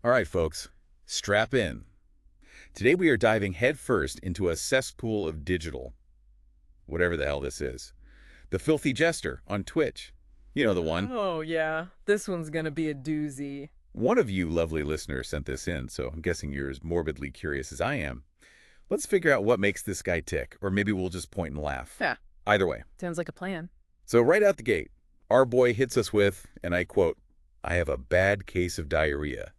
All right, folks, strap in. Today we are diving headfirst into a cesspool of digital, whatever the hell this is. The Filthy Jester on Twitch. You know the one. Oh, yeah. This one's gonna be a doozy. One of you lovely listeners sent this in, so I'm guessing you're as morbidly curious as I am. Let's figure out what makes this guy tick, or maybe we'll just point and laugh. Yeah, Either way. sounds like a plan. So right out the gate, our boy hits us with, and I quote, "I have a bad case of diarrhea."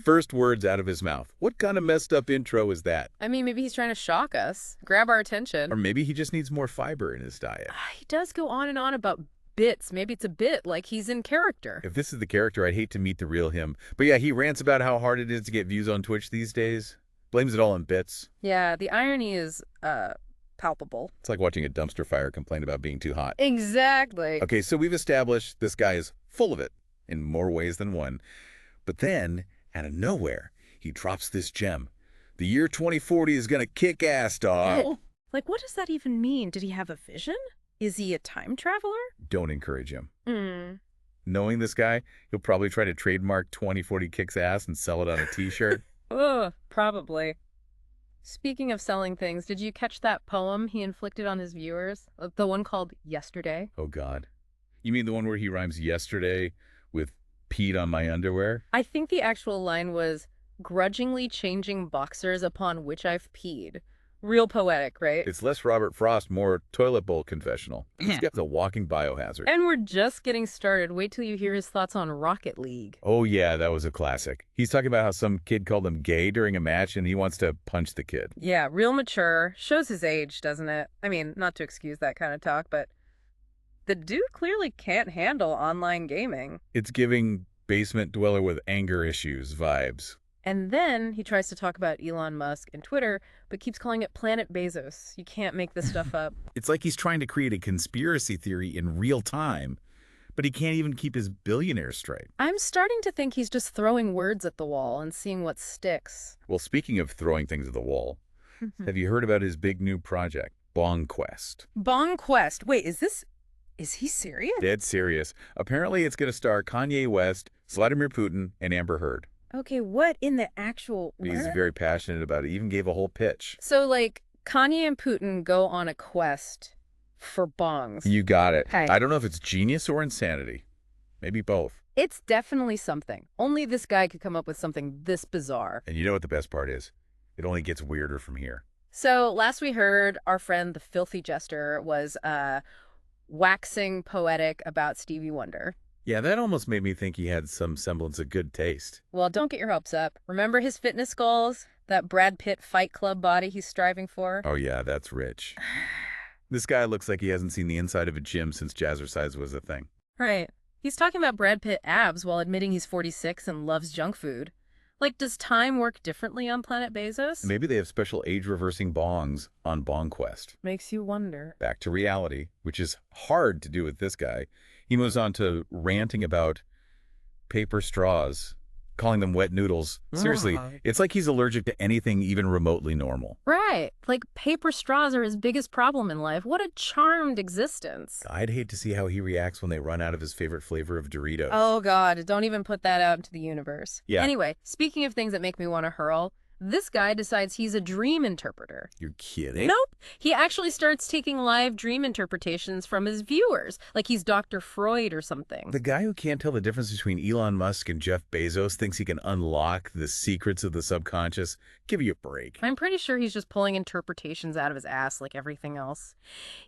First words out of his mouth. What kind of messed up intro is that? I mean, maybe he's trying to shock us, grab our attention. Or maybe he just needs more fiber in his diet. He does go on and on about bits. Maybe it's a bit, like he's in character. If this is the character, I'd hate to meet the real him. But yeah, he rants about how hard it is to get views on Twitch these days. Blames it all on bits. Yeah, the irony is, palpable. It's like watching a dumpster fire complain about being too hot. Exactly. Okay, so we've established this guy is full of it in more ways than one. But then, out of nowhere, he drops this gem. The year 2040 is gonna kick ass, dog. Like, what does that even mean? Did he have a vision? Is he a time traveler? Don't encourage him. Hmm. Knowing this guy, he'll probably try to trademark 2040 kicks ass and sell it on a t-shirt. Ugh, probably. Speaking of selling things, did you catch that poem he inflicted on his viewers? The one called Yesterday? Oh, God. You mean the one where he rhymes yesterday with peed on my underwear? I think the actual line was, grudgingly changing boxers upon which I've peed. Real poetic, right? It's less Robert Frost, more toilet bowl confessional. This guy's a walking biohazard. And we're just getting started. Wait till you hear his thoughts on Rocket League. Oh, yeah, that was a classic. He's talking about how some kid called him gay during a match and he wants to punch the kid. Yeah, real mature. Shows his age, doesn't it? I mean, not to excuse that kind of talk, but the dude clearly can't handle online gaming. It's giving basement dweller with anger issues vibes. And then he tries to talk about Elon Musk and Twitter, but keeps calling it Planet Bezos. You can't make this stuff up. It's like he's trying to create a conspiracy theory in real time, but he can't even keep his billionaire straight. I'm starting to think he's just throwing words at the wall and seeing what sticks. Well, speaking of throwing things at the wall, have you heard about his big new project, Bong Quest? Bong Quest. Wait, is he serious? Dead serious. Apparently it's going to star Kanye West, Vladimir Putin, and Amber Heard. Okay, what in the actual... He's very passionate about it. Even gave a whole pitch. So, like, Kanye and Putin go on a quest for bongs. You got it. Hey. I don't know if it's genius or insanity. Maybe both. It's definitely something. Only this guy could come up with something this bizarre. And you know what the best part is? It only gets weirder from here. So, last we heard, our friend, the Filthy Jester, was waxing poetic about Stevie Wonder. Yeah, that almost made me think he had some semblance of good taste. Well, don't get your hopes up. Remember his fitness goals? That Brad Pitt Fight Club body he's striving for? Oh yeah, that's rich. This guy looks like he hasn't seen the inside of a gym since jazzercise was a thing. Right. He's talking about Brad Pitt abs while admitting he's 46 and loves junk food. Like, does time work differently on Planet Bezos? Maybe they have special age-reversing bongs on Bong Quest. Makes you wonder. Back to reality, which is hard to do with this guy. He moves on to ranting about paper straws, calling them wet noodles. Seriously, it's like he's allergic to anything even remotely normal. Right. Like, paper straws are his biggest problem in life. What a charmed existence. I'd hate to see how he reacts when they run out of his favorite flavor of Doritos. Oh, God. Don't even put that out into the universe. Yeah. Anyway, speaking of things that make me want to hurl, this guy decides he's a dream interpreter. You're kidding? Nope. He actually starts taking live dream interpretations from his viewers, like he's Dr. Freud or something. The guy who can't tell the difference between Elon Musk and Jeff Bezos thinks he can unlock the secrets of the subconscious. Give you a break. I'm pretty sure he's just pulling interpretations out of his ass like everything else.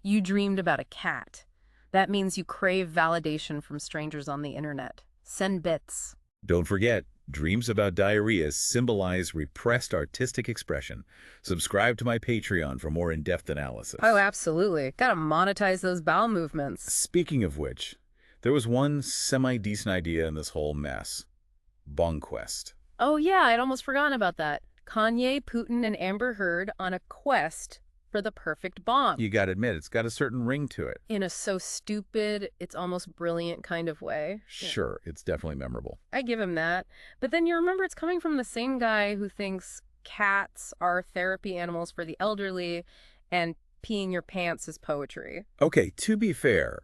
You dreamed about a cat. That means you crave validation from strangers on the internet. Send bits. Don't forget, dreams about diarrhea symbolize repressed artistic expression. Subscribe to my Patreon for more in-depth analysis. Oh, absolutely. Gotta monetize those bowel movements. Speaking of which, there was one semi-decent idea in this whole mess. Bong Quest. Oh, yeah, I'd almost forgotten about that. Kanye, Putin, and Amber Heard on a quest for the perfect bomb. You gotta admit, it's got a certain ring to it. In a so stupid, it's almost brilliant kind of way. Sure, it's definitely memorable. I give him that. But then you remember it's coming from the same guy who thinks cats are therapy animals for the elderly and peeing your pants is poetry. Okay, to be fair,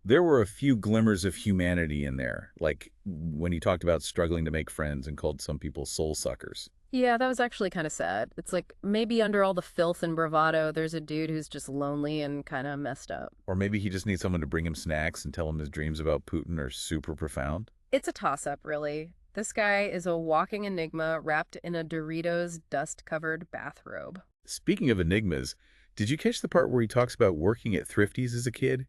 There were a few glimmers of humanity in there, like when he talked about struggling to make friends and called some people soul suckers. Yeah, that was actually kind of sad. It's like maybe under all the filth and bravado, there's a dude who's just lonely and kind of messed up. Or maybe he just needs someone to bring him snacks and tell him his dreams about Putin are super profound. It's a toss-up, really. This guy is a walking enigma wrapped in a Doritos dust-covered bathrobe. Speaking of enigmas, did you catch the part where he talks about working at Thrifty's as a kid?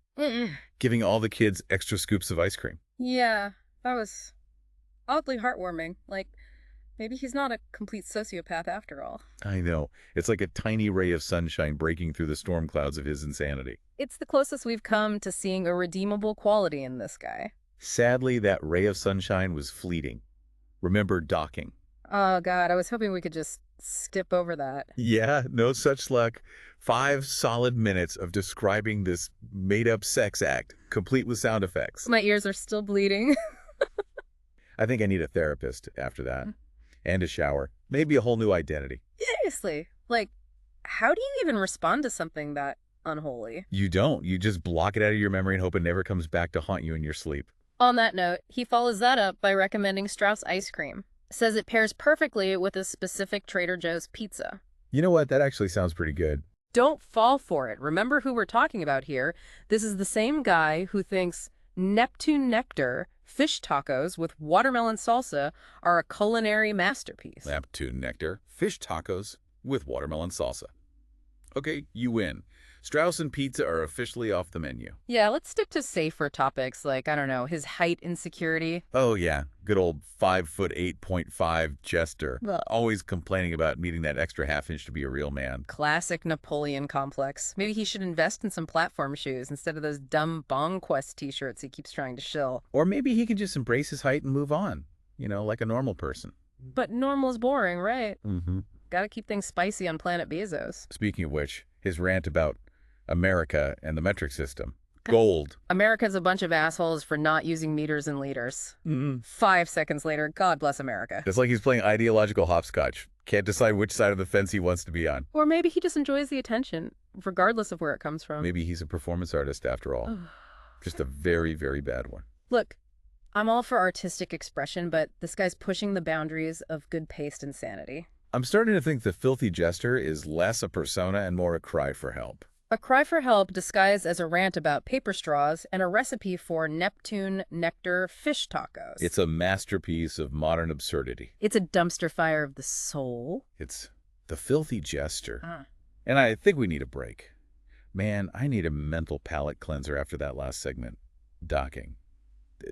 Giving all the kids extra scoops of ice cream. Yeah, that was oddly heartwarming. Like, maybe he's not a complete sociopath after all. I know. It's like a tiny ray of sunshine breaking through the storm clouds of his insanity. It's the closest we've come to seeing a redeemable quality in this guy. Sadly, that ray of sunshine was fleeting. Remember docking. Oh, God, I was hoping we could just skip over that. Yeah, no such luck. 5 solid minutes of describing this made-up sex act, complete with sound effects. My ears are still bleeding. I think I need a therapist after that. And a shower. Maybe a whole new identity. Seriously, like, how do you even respond to something that unholy? You don't. You just block it out of your memory and hope it never comes back to haunt you in your sleep. On that note, he follows that up by recommending Strauss ice cream. Says it pairs perfectly with a specific Trader Joe's pizza. You know what? That actually sounds pretty good. Don't fall for it. Remember who we're talking about here. This is the same guy who thinks Neptune Nectar fish tacos with watermelon salsa are a culinary masterpiece. Neptune Nectar, fish tacos with watermelon salsa. Okay, you win. Strauss and pizza are officially off the menu. Yeah, let's stick to safer topics like, I don't know, his height insecurity. Oh yeah, good old 5'8.5" Jester. Well, Always complaining about needing that extra half inch to be a real man. classic Napoleon complex. Maybe he should invest in some platform shoes instead of those dumb Bong Quest t-shirts he keeps trying to shill. Or maybe he can just embrace his height and move on. You know, like a normal person. But normal's boring, right? Mm-hmm. Gotta keep things spicy on Planet Bezos. Speaking of which, his rant about America and the metric system. Gold. America's a bunch of assholes for not using meters and liters. 5 seconds later, God bless America. It's like he's playing ideological hopscotch. Can't decide which side of the fence he wants to be on. Or maybe he just enjoys the attention, regardless of where it comes from. Maybe he's a performance artist after all. Just a very, very bad one. Look, I'm all for artistic expression, but this guy's pushing the boundaries of good taste and sanity. I'm starting to think the filthy jester is less a persona and more a cry for help. A cry for help disguised as a rant about paper straws and a recipe for Neptune Nectar fish tacos. It's a masterpiece of modern absurdity. It's a dumpster fire of the soul. It's the filthy jester. And I think we need a break. Man, I need a mental palate cleanser after that last segment. Docking.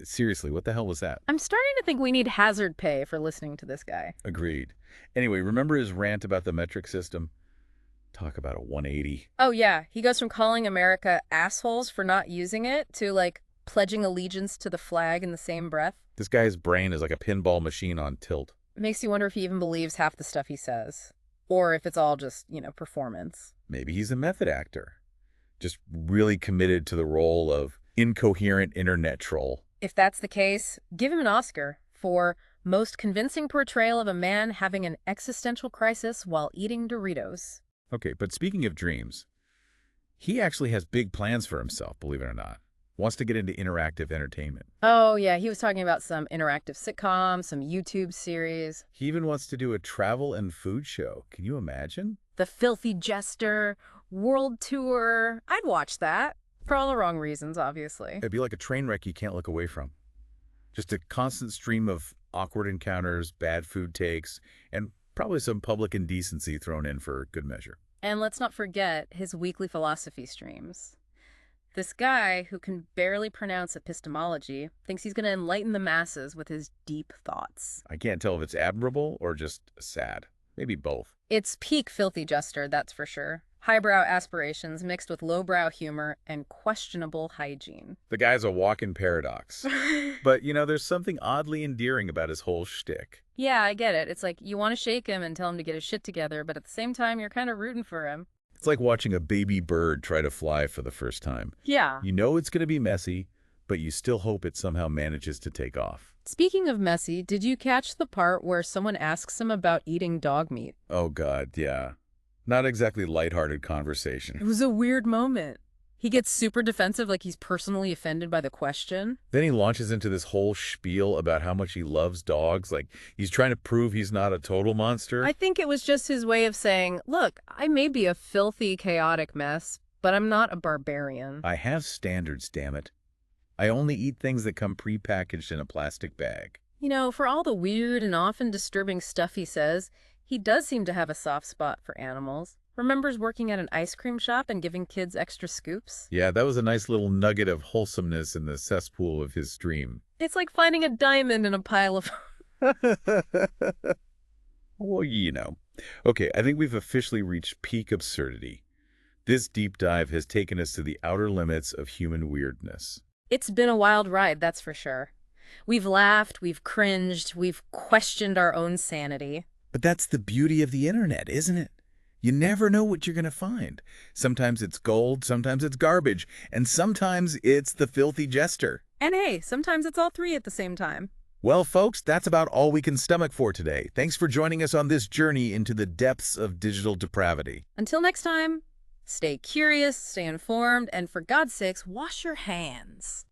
Seriously, what the hell was that? I'm starting to think we need hazard pay for listening to this guy. Agreed. Anyway, remember his rant about the metric system? Talk about a 180. Oh, yeah. He goes from calling America assholes for not using it to, like, pledging allegiance to the flag in the same breath. This guy's brain is like a pinball machine on tilt. Makes you wonder if he even believes half the stuff he says. Or if it's all just, performance. Maybe he's a method actor. Just really committed to the role of incoherent internet troll. If that's the case, give him an Oscar for most convincing portrayal of a man having an existential crisis while eating Doritos. Okay, but speaking of dreams, he actually has big plans for himself, believe it or not. Wants to get into interactive entertainment. Oh, yeah, he was talking about some interactive sitcom, some YouTube series. He even wants to do a travel and food show. Can you imagine? The Filthy Jester, World Tour. I'd watch that. For all the wrong reasons, obviously. It'd be like a train wreck you can't look away from. Just a constant stream of awkward encounters, bad food takes, and probably some public indecency thrown in for good measure. And let's not forget his weekly philosophy streams. This guy, who can barely pronounce epistemology, thinks he's going to enlighten the masses with his deep thoughts. I can't tell if it's admirable or just sad. Maybe both. It's peak Filthy Jester, that's for sure. Highbrow aspirations mixed with lowbrow humor and questionable hygiene. The guy's a walking paradox. But, there's something oddly endearing about his whole shtick. Yeah, I get it. It's like you want to shake him and tell him to get his shit together, but at the same time, you're kind of rooting for him. It's like watching a baby bird try to fly for the first time. Yeah. You know it's going to be messy, but you still hope it somehow manages to take off. Speaking of messy, did you catch the part where someone asks him about eating dog meat? Oh, God, yeah. Not exactly lighthearted conversation. It was a weird moment. He gets super defensive, like he's personally offended by the question. Then he launches into this whole spiel about how much he loves dogs. Like, he's trying to prove he's not a total monster. I think it was just his way of saying, look, I may be a filthy, chaotic mess, but I'm not a barbarian. I have standards, damn it. I only eat things that come prepackaged in a plastic bag. You know, for all the weird and often disturbing stuff he says, he does seem to have a soft spot for animals. Remembers working at an ice cream shop and giving kids extra scoops? Yeah, that was a nice little nugget of wholesomeness in the cesspool of his stream. It's like finding a diamond in a pile of... Well, you know. Okay, I think we've officially reached peak absurdity. This deep dive has taken us to the outer limits of human weirdness. It's been a wild ride, that's for sure. We've laughed, we've cringed, we've questioned our own sanity. But that's the beauty of the internet, isn't it? You never know what you're going to find. Sometimes it's gold, sometimes it's garbage, and sometimes it's the filthy jester. And hey, sometimes it's all three at the same time. Well, folks, that's about all we can stomach for today. Thanks for joining us on this journey into the depths of digital depravity. Until next time, stay curious, stay informed, and for God's sakes, wash your hands.